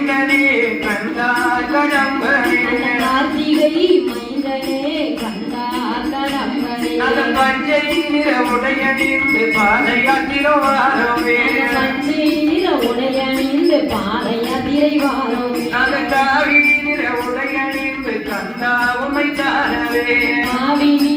மைந்தனே கண்டா கடம்பனே கார்த்திகை மைந்தனே கண்டா கடம்பனே அதன் பஞ்சை நிற உடையணிந்து பாதையாத்திரோ வாரவே பஞ்சை நிற உடையணிந்து பாதையாத்திரை வாரவே அதன் காவிரி நிற உடையணிந்து கண்டா உமை தாரவே காவிரி